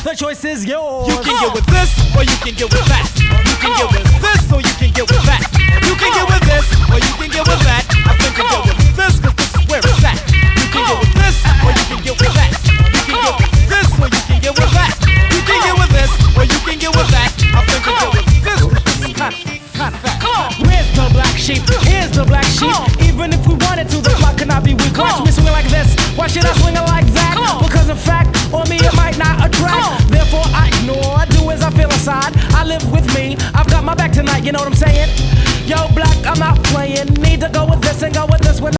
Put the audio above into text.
The choice is yours. You can get with this, or you can get with that. You can get with this, or you can get with that. You can get with this, or you can get with that. I think you get with this, cause this is where it's at. You can get with this, or you can get with that. You can get with this, or you can get with that. You can get with this, or you can get with that. I think you get with this, cause this is kinda fat. Where's the black sheep? Here's the black sheep. Even if we wanted to, the clock cannot be weak. Watch me swing like this. Why should I swing it like that? Because in fact, on me it might not attract. Therefore I ignore, do as I feel inside. I live with me, I've got my back tonight, you know what I'm saying? Yo, black, I'm not playing. Need to go with this and go with this when